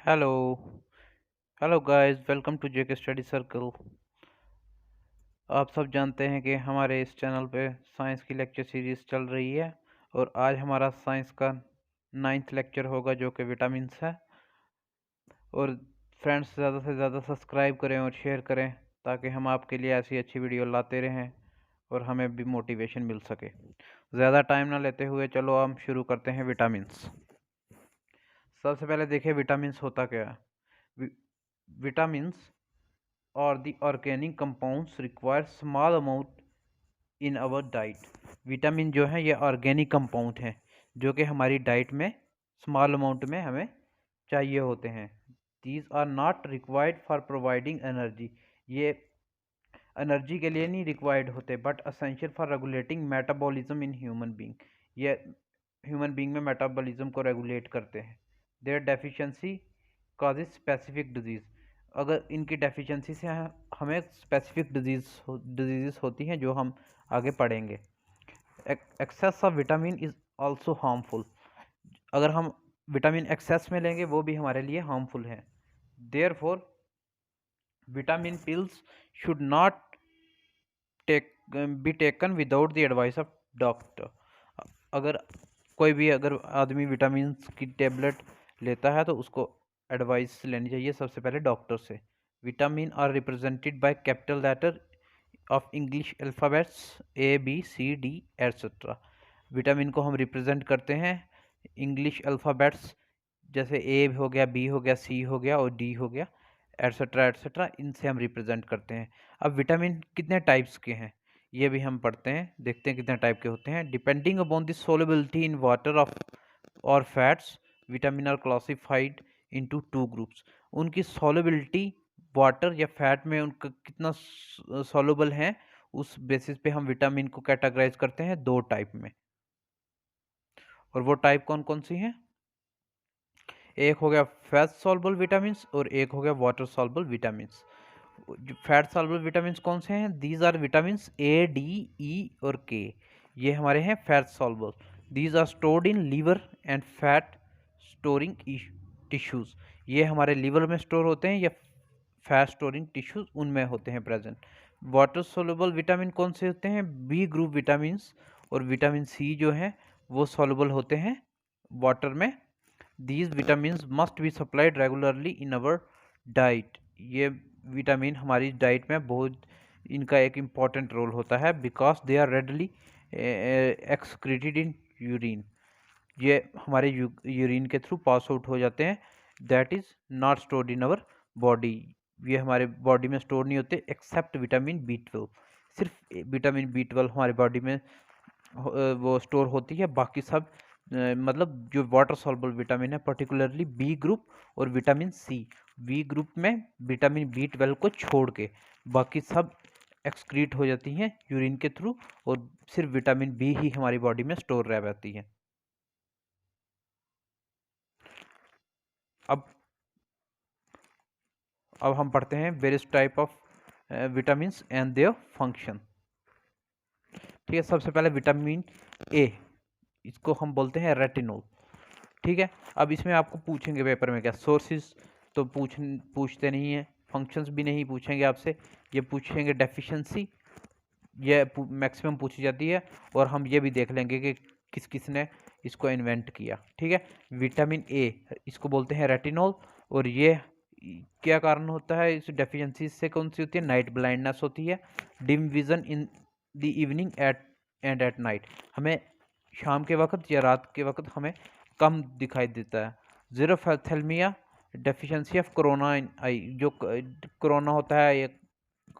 Hello hello guys, welcome to JK study circle. आप सब जानते हैं कि हमारे इस चैनल पे साइंस की लेक्चर सीरीज़ चल रही है और आज हमारा साइंस का 9th लेक्चर होगा जो कि विटामिन्स है। और फ्रेंड्स, ज़्यादा से ज़्यादा सब्सक्राइब करें और शेयर करें ताकि हम आपके लिए ऐसी अच्छी वीडियो लाते रहें और हमें भी मोटिवेशन मिल सके। ज़्यादा टाइम ना लेते हुए चलो हम शुरू करते हैं। विटामिन्स, सबसे पहले देखिए विटामिन्स होता क्या है। Vitamins or the organic compounds require small amount in our diet। Vitamin जो है ये ऑर्गेनिक कंपाउंड हैं जो कि हमारी डाइट में स्मॉल अमाउंट में हमें चाहिए होते हैं। These are not required for providing energy, ये एनर्जी के लिए नहीं रिक्वायर्ड होते, but essential for regulating metabolism in human being, ये ह्यूमन बीइंग में मेटाबॉलिज्म को रेगुलेट करते हैं। Their deficiency causes specific diseases, अगर इनकी डेफिशिएंसी से हमें स्पेसिफिक डिजीज़ होती हैं जो हम आगे पढ़ेंगे। Excess of vitamin is also harmful, अगर हम विटामिन एक्सेस में लेंगे वो भी हमारे लिए हार्मफुल है। Therefore vitamin pills should not be taken without the advice of doctor. अगर कोई भी अगर आदमी विटामिन की टेबलेट लेता है तो उसको एडवाइस लेनी चाहिए सबसे पहले डॉक्टर से। Vitamin are represented by capital letter of English alphabets A B C D etcetera. Vitamin को हम रिप्रेजेंट करते हैं इंग्लिश अल्फ़ाबेट्स, जैसे ए हो गया, बी हो गया, सी हो गया और डी हो गया, एट्सेट्रा एट्सेट्रा, इनसे हम रिप्रेजेंट करते हैं। अब विटामिन कितने टाइप्स के हैं ये भी हम पढ़ते हैं, देखते हैं कितने टाइप के होते हैं। Depending upon the solubility in water of और fats, vitamin are classified into two groups. उनकी सोलबिलिटी वाटर या फैट में उनका कितना सोलबल है उस बेसिस पे हम विटामिन को कैटेगराइज करते हैं दो टाइप में। और वो टाइप कौन कौन सी हैं? एक हो गया फैट सॉल्युबल विटामिन्स और एक हो गया water soluble vitamins. Fat soluble vitamins कौन से हैं? These are vitamins A, D, E और के, ये हमारे हैं fat soluble. These are stored in liver and fat storing tissues, ये हमारे लीवर में स्टोर होते हैं या फैट स्टोरिंग टिश्यूज उनमें होते हैं प्रेजेंट। वाटर सॉल्युबल विटामिन कौन से होते हैं? बी ग्रुप विटामिन्स और विटामिन सी जो है वो सॉल्युबल होते हैं वाटर में। These vitamins must be supplied regularly in our diet, ये विटामिन हमारी डाइट में बहुत इनका एक इम्पॉर्टेंट रोल होता है because they are readily excreted in urine, ये हमारे यूरिन के थ्रू पास आउट हो जाते हैं। That is not stored in our body, ये हमारे बॉडी में स्टोर नहीं होते एक्सेप्ट विटामिन B12। सिर्फ विटामिन B12 हमारी बॉडी में वो स्टोर होती है, बाकी सब मतलब जो वाटर सॉल्युबल विटामिन है पर्टिकुलरली बी ग्रुप और विटामिन सी, बी ग्रुप में विटामिन B12 को छोड़ के बाकी सब एक्सक्रीट हो जाती हैं यूरिन के थ्रू और सिर्फ विटामिन बी ही हमारी बॉडी में स्टोर रह जाती है। अब अब हम पढ़ते हैं various type of vitamins and their function. ठीक है, सबसे पहले विटामिन ए, इसको हम बोलते हैं रेटिनोल। ठीक है, अब इसमें आपको पूछेंगे पेपर में क्या सोर्सेज तो पूछते नहीं है, फंक्शंस भी नहीं पूछेंगे आपसे, ये पूछेंगे डेफिशिएंसी, ये मैक्सिमम पूछी जाती है। और हम ये भी देख लेंगे कि किस किस ने इसको इन्वेंट किया। ठीक है, विटामिन ए इसको बोलते हैं रेटिनोल, और ये क्या कारण होता है इस डेफिशिएंसी से? कौन सी होती है? नाइट ब्लाइंडनेस होती है, dim vision in the evening at night, हमें शाम के वक्त या रात के वक्त हमें कम दिखाई देता है। जीरोथैल्मिया डेफिशिएंसी ऑफ कोरोना आई, जो कोरोना होता है ये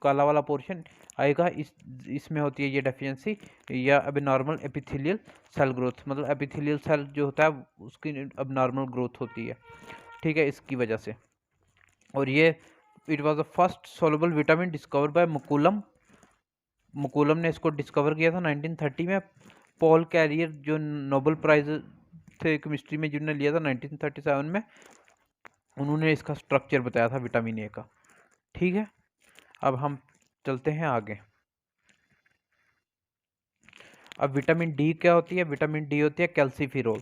काला वाला पोर्शन आएगा इसमें होती है ये डेफिशिएंसी, या अबनॉर्मल एपिथेलियल सेल ग्रोथ, मतलब एपिथेलियल सेल जो होता है उसकी अबनॉर्मल ग्रोथ होती है। ठीक है, इसकी वजह से। और ये it was the first soluble vitamin discovered by McCollum ने इसको डिस्कवर किया था 1930 में। पॉल कैरियर जो नोबेल प्राइज थे केमिस्ट्री में जिन्होंने लिया था 1937 में, उन्होंने इसका स्ट्रक्चर बताया था विटामिन ए का। ठीक है, अब हम चलते हैं आगे। अब विटामिन डी क्या होती है? विटामिन डी होती है कैल्सीफिरोल,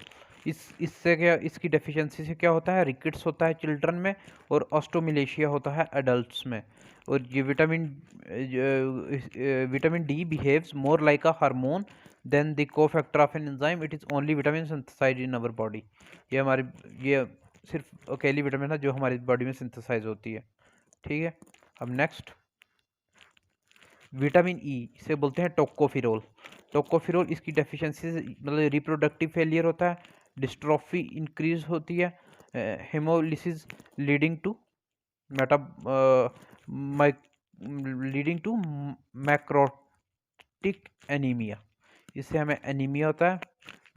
इससे क्या, इसकी डेफिशिएंसी से क्या होता है, रिकेट्स होता है चिल्ड्रन में और ऑस्टोमिलेशिया होता है एडल्ट्स में। और ये vitamin D behaves more like a hormone than the cofactor of an enzyme, it is only vitamin synthesized in our body. ये हमारी, ये सिर्फ अकेली विटामिन है जो हमारी बॉडी में सिंथेसाइज होती है। ठीक है, अब नेक्स्ट विटामिन ई, इसे बोलते हैं टोकोफिरोल। टोकोफिरोल, इसकी डेफिशिएंसी से मतलब रिप्रोडक्टिव फेलियर होता है, डिस्ट्रॉफी इंक्रीज होती है, haemolysis leading to meta leading to macrocytic anaemia. इससे हमें एनीमिया होता है,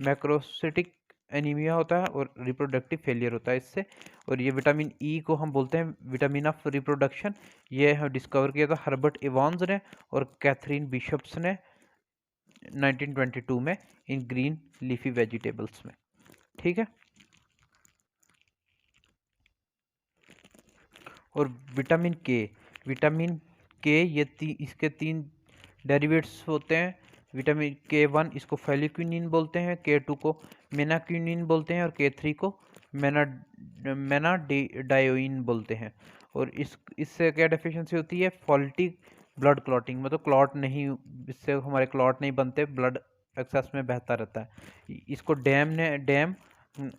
मैक्रोसिटिक एनीमिया होता है और रिप्रोडक्टिव फेलियर होता है इससे। और ये विटामिन ई को हम बोलते हैं विटामिन ऑफ रिप्रोडक्शन। ये हम डिस्कवर किया था हर्बर्ट इवांस ने और कैथरीन बिशप्स ने 1922 में इन ग्रीन लीफी वेजिटेबल्स में। ठीक है, और विटामिन के, विटामिन के ये इसके 3 डेरिवेट्स होते हैं। विटामिन K1 इसको फेलिक्विनिन बोलते हैं, K2 को मेनाक्विनिन बोलते हैं और K3 को मेनाडायोइन बोलते हैं। और इससे क्या डेफिशिएंसी होती है, फॉल्टी ब्लड क्लॉटिंग, मतलब क्लॉट नहीं, इससे हमारे क्लॉट नहीं बनते, ब्लड एक्सेस में बहता रहता है। इसको dam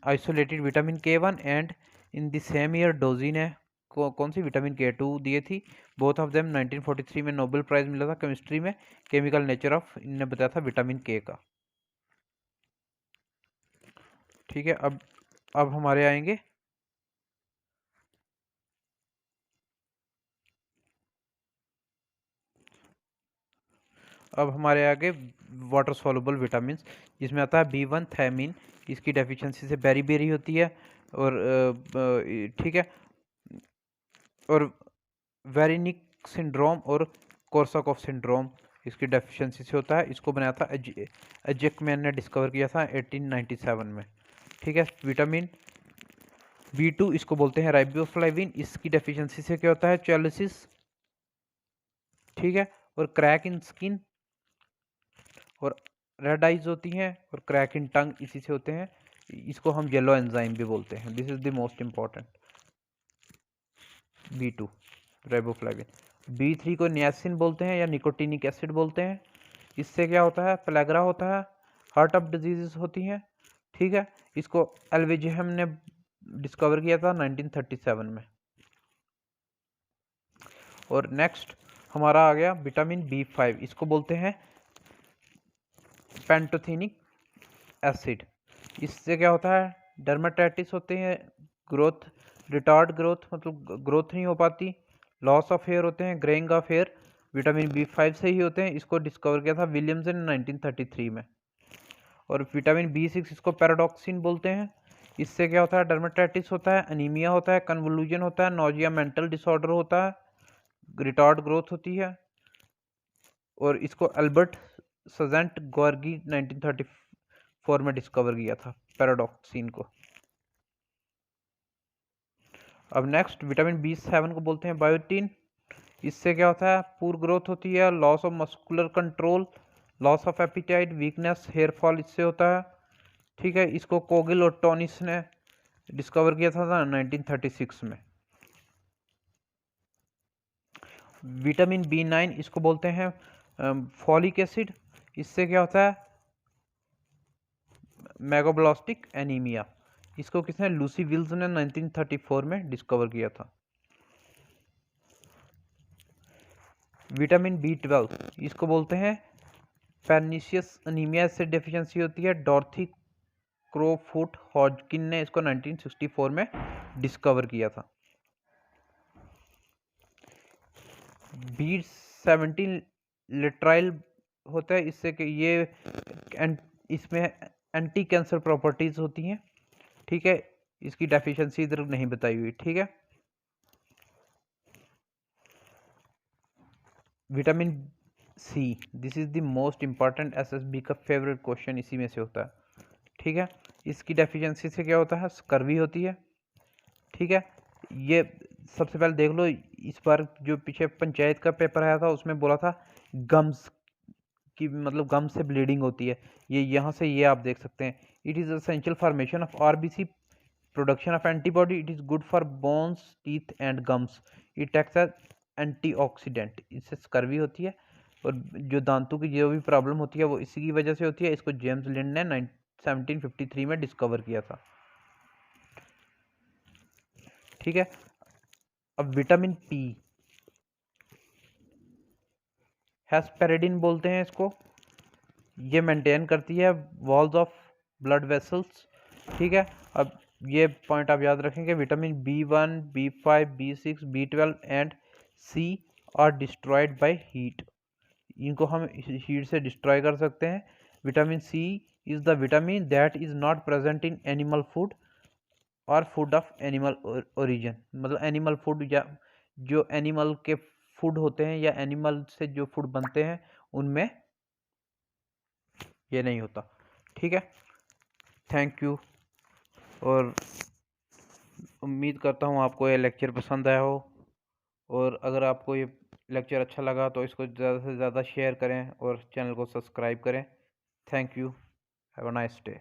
isolated vitamin K1 and in the same year doji ने कौन सी विटामिन K2 दिए थी। बोथ ऑफ देम 1943 में नोबेल प्राइज मिला था केमिस्ट्री में, केमिकल नेचर ऑफ, इनने बताया था विटामिन के का। ठीक है, अब हमारे आएंगे अब हमारे आगे वाटर सॉल्युबल विटामिन, जिसमें आता है B1 थायमीन, इसकी डेफिशिएंसी से बेरी होती है। और ठीक है, और वेरिनिक सिंड्रोम और कोर्साकॉफ सिंड्रोम इसकी डेफिशिएंसी से होता है। इसको बनाया था एजेकमैन ने, डिस्कवर किया था 1897 में। ठीक है, विटामिन B2 इसको बोलते हैं राइबोफ्लाविन, इसकी डेफिशिएंसी से क्या होता है, चॉलिसिस। ठीक है, और क्रैक इन स्किन और रेड आइज होती हैं और क्रैक इन टंग इसी से होते हैं। इसको हम येलो एंजाइम भी बोलते हैं। This is the most important, B2 riboflavin. B3 को नियासिन बोलते हैं या निकोटिनिक एसिड बोलते हैं। इससे क्या होता है, प्लेग्रा होता है, हार्ट ऑफ डिजीजेस होती हैं। ठीक है, इसको एल्वेजेहम ने डिस्कवर किया था 1937 में। और नेक्स्ट हमारा आ गया विटामिन B5, इसको बोलते हैं पेंटोथेनिक एसिड। इससे क्या होता है, डर्माटाइटिस होते हैं, ग्रोथ रिटार्ड ग्रोथ, मतलब ग्रोथ नहीं हो पाती, लॉस ऑफ हेयर होते हैं, greying of hair, vitamin B5 से ही होते हैं। इसको डिस्कवर किया था विलियम्स ने 1933 में। और विटामिन B6 इसको पैराडॉक्सिन बोलते हैं। इससे क्या होता है, डर्माटाइटिस होता है, अनीमिया होता है, कन्वोल्यूजन होता है, नोजिया, मेंटल डिसऑर्डर होता है, रिटार्ड ग्रोथ होती है। और इसको अल्बर्ट सजेंट गॉर्गी 1934 में डिस्कवर किया था पैराडॉक्सिन को। अब नेक्स्ट विटामिन B7 को बोलते हैं बायोटीन। इससे क्या होता है, पूर ग्रोथ होती है, loss of muscular control, loss of appetite, weakness, hair fall इससे होता है। ठीक है, इसको कोगिल और टोनिस ने डिस्कवर किया था 1936 में। विटामिन B9 इसको बोलते हैं फॉलिक एसिड। इससे क्या होता है, मेगाब्लास्टिक एनीमिया। इसको किसने, लूसी विल्स ने 1934 में डिस्कवर किया था। विटामिन B12 इसको बोलते हैं पेर्निशियस अनीमिया, से डेफिशिएंसी होती है। डॉर्थी क्रोफुट हॉजकिन ने इसको 1964 में डिस्कवर किया था। B17 लेट्राइल होता है, इससे कि ये इसमें एंटी कैंसर प्रॉपर्टीज होती हैं। ठीक है, इसकी डेफिशिएंसी इधर नहीं बताई हुई। ठीक है, vitamin C, this is the most important, SSB का फेवरेट क्वेश्चन इसी में से होता है। ठीक है, इसकी डेफिशिएंसी से क्या होता है, स्कर्वी होती है। ठीक है, ये सबसे पहले देख लो, इस बार जो पीछे पंचायत का पेपर आया था उसमें बोला था गम्स की मतलब गम से ब्लीडिंग होती है, ये यहाँ से ये आप देख सकते हैं। It is essential formation of RBC, production of antibody, it is good for bones, teeth and gums, it acts as antioxidant, इससे स्कर्वी होती है। और जो दांतों की जो भी प्रॉब्लम होती है वो इसी की वजह से होती है। इसको जेम्स लिंड ने 1753 में डिस्कवर किया था। ठीक है, अब विटामिन पी, हेस्पेरिडिन बोलते हैं इसको, ये मेंटेन करती है वॉल्स ऑफ ब्लड वेसल्स। ठीक है, अब ये पॉइंट आप याद रखेंगे, vitamin B1, B5, B6, B12 and C are destroyed by heat, इनको हम हीट से डिस्ट्रॉय कर सकते हैं। Vitamin C is the vitamin that is not present in animal food और फूड ऑफ एनिमल ओरिजिन, मतलब एनिमल फूड या जो एनिमल के फूड होते हैं या एनिमल से जो फूड बनते हैं उनमें ये नहीं होता। ठीक है, थैंक यू, और उम्मीद करता हूँ आपको ये लेक्चर पसंद आया हो, और अगर आपको ये लेक्चर अच्छा लगा तो इसको ज़्यादा से ज़्यादा शेयर करें और चैनल को सब्सक्राइब करें। Thank you, have a nice day.